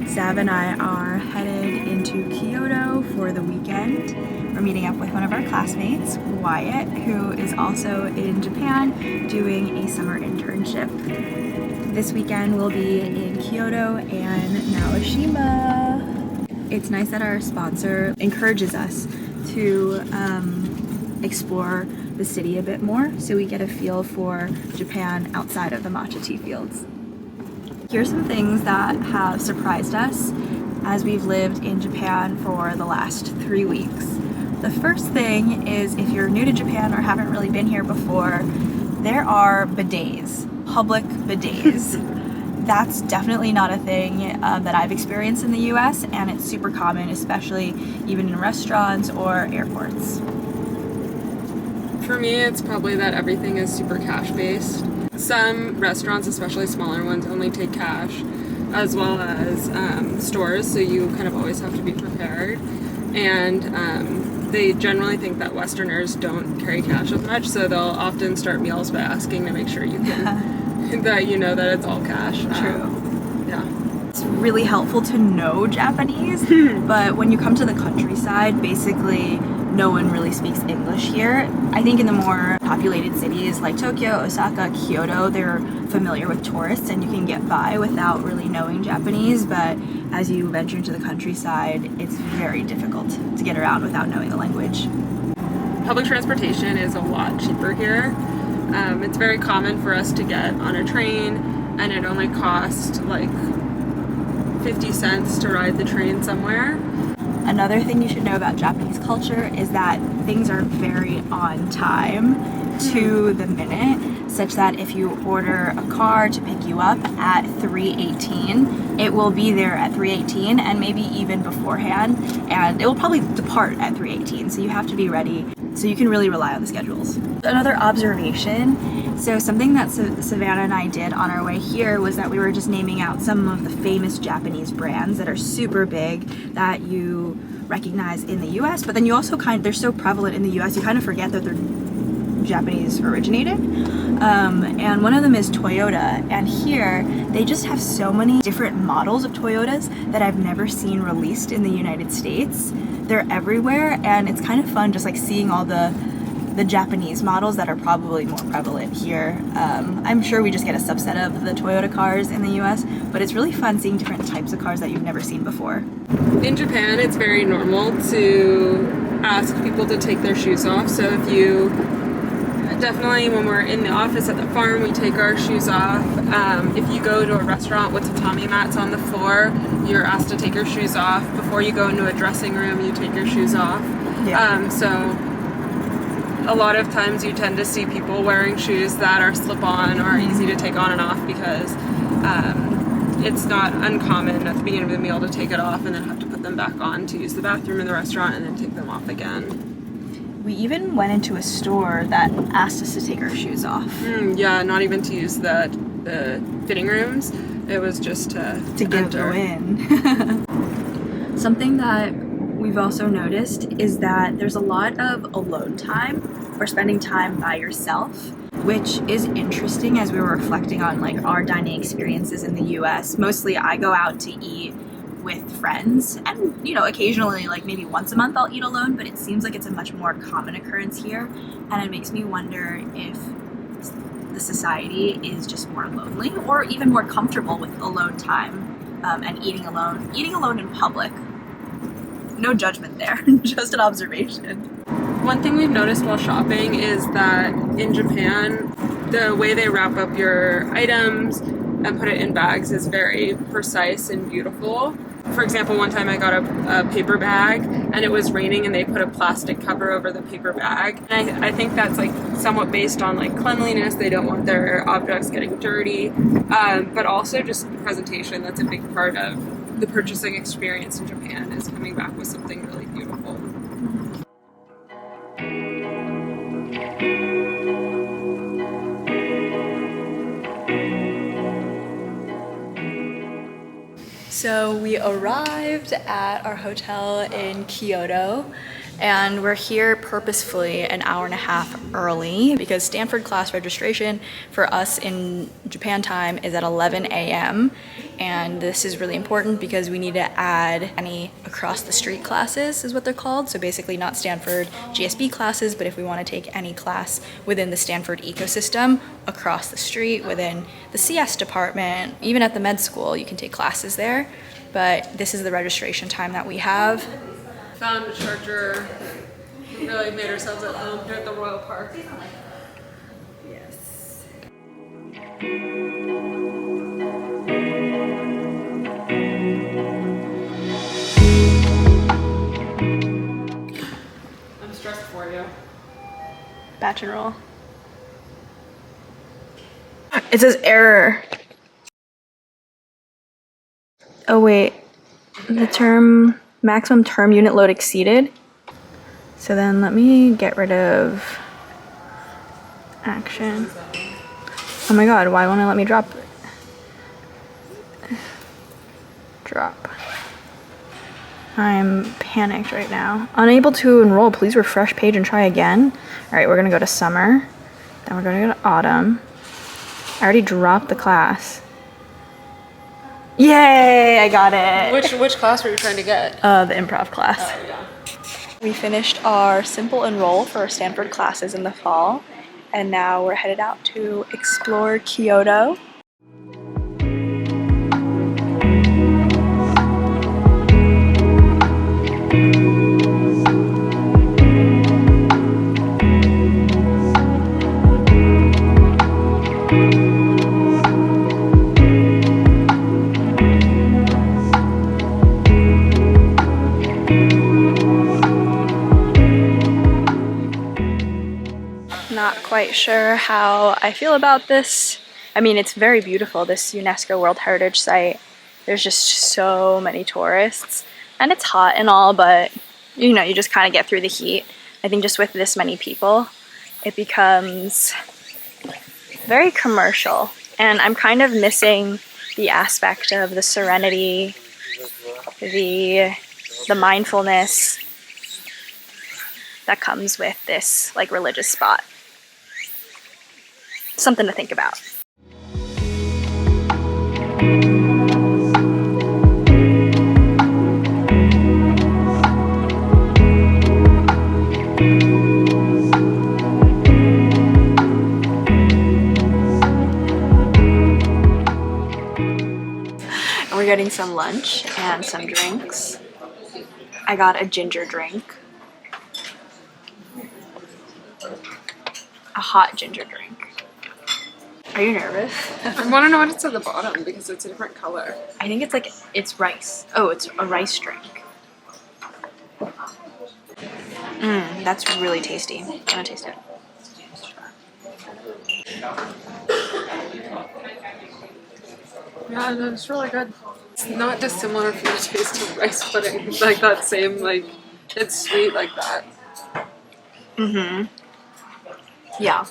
Sav and I are headed into Kyoto for the weekend. We're meeting up with one of our classmates, Wyatt, who is also in Japan doing a summer internship. This weekend we'll be in Kyoto and Naoshima. It's nice that our sponsor encourages us to explore the city a bit more, so we get a feel for Japan outside of the matcha tea fields. Here's some things that have surprised us as we've lived in Japan for the last 3 weeks. The first thing is, if you're new to Japan or haven't really been here before, there are bidets, public bidets. That's definitely not a thing that I've experienced in the US, and it's super common, especially even in restaurants or airports. For me, it's probably that everything is super cash-based. Some restaurants, especially smaller ones, only take cash, as well as stores, so you kind of always have to be prepared. And they generally think that Westerners don't carry cash as much, so they'll often start meals by asking to make sure you can, that you know that it's all cash. True. Yeah. It's really helpful to know Japanese, but when you come to the countryside, basically no one really speaks English here. I think in the more populated cities like Tokyo, Osaka, Kyoto, they're familiar with tourists and you can get by without really knowing Japanese, but as you venture into the countryside, it's very difficult to get around without knowing the language. Public transportation is a lot cheaper here. It's very common for us to get on a train, and it only costs like 50 cents to ride the train somewhere. Another thing you should know about Japanese culture is that things are very on time, to the minute, such that if you order a car to pick you up at 3:18, it will be there at 3:18 and maybe even beforehand, and it will probably depart at 3:18, so you have to be ready, so you can really rely on the schedules. Another observation, so something that Savannah and I did on our way here was that we were just naming out some of the famous Japanese brands that are super big that you recognize in the US, but then you also they're so prevalent in the US, you kind of forget that they're Japanese originated. And one of them is Toyota, and here they just have so many different models of Toyotas that I've never seen released in the United States. They're everywhere, and it's kind of fun just like seeing all the Japanese models that are probably more prevalent here. I'm sure we just get a subset of the Toyota cars in the US, but it's really fun seeing different types of cars that you've never seen before. In Japan, it's very normal to ask people to take their shoes off, so if you definitely, when we're in the office at the farm, we take our shoes off. If you go to a restaurant with tatami mats on the floor, you're asked to take your shoes off. Before you go into a dressing room, you take your shoes off. Yeah. So a lot of times you tend to see people wearing shoes that are slip-on or easy to take on and off, because it's not uncommon at the beginning of the meal to take it off and then have to put them back on to use the bathroom in the restaurant and then take them off again. We even went into a store that asked us to take our shoes off. Yeah, not even to use the fitting rooms. It was just to go in. Something that we've also noticed is that there's a lot of alone time, or spending time by yourself, which is interesting as we were reflecting on like our dining experiences in the US. Mostly I go out to eat with friends, and occasionally, like maybe once a month, I'll eat alone, but it seems like it's a much more common occurrence here, and it makes me wonder if the society is just more lonely or even more comfortable with alone time and eating alone in public. No judgment there, just an observation. One thing we've noticed while shopping is that in Japan, the way they wrap up your items and put it in bags is very precise and beautiful. For example, one time I got a paper bag and it was raining and they put a plastic cover over the paper bag. And I think that's like somewhat based on like cleanliness. They don't want their objects getting dirty, but also just presentation. That's a big part of the purchasing experience in Japan, is coming back with something really beautiful. So we arrived at our hotel in Kyoto, And we're here purposefully an hour and a half early because Stanford class registration for us in Japan time is at 11 a.m. And this is really important because we need to add any across the street classes is what they're called. So basically not Stanford GSB classes, but if we want to take any class within the Stanford ecosystem across the street, within the CS department, even at the med school, you can take classes there. But this is the registration time that we have. Found a charger. We really made ourselves at home here at the Royal Park. Yes. I'm stressed for you. Batch and roll. It says error. Oh wait, the term maximum term unit load exceeded. So then let me get rid of action. Oh my god, why won't it let me drop it? Drop. I'm panicked right now. Unable to enroll, please refresh page and try again. Alright, we're gonna go to summer. Then we're gonna go to autumn. I already dropped the class. Yay, I got it. Which class were you trying to get? The improv class. Oh, yeah. We finished our simple enroll for our Stanford classes in the fall, and now we're headed out to explore Kyoto. Not quite sure how I feel about this. I mean, it's very beautiful, this UNESCO World Heritage Site. There's just so many tourists, and it's hot and all, but you know, you just kind of get through the heat. I think just with this many people, it becomes very commercial, and I'm kind of missing the aspect of the serenity, the mindfulness that comes with this like religious spot. Something to think about. We're getting some lunch and some drinks. I got a ginger drink. A hot ginger drink. Are you nervous? I want to know what it's at the bottom because it's a different color. I think it's rice. Oh, it's a rice drink. That's really tasty. I'm gonna taste it. Yeah, no, it's really good. It's not dissimilar from the taste of rice pudding. Like that same, it's sweet like that. Yeah.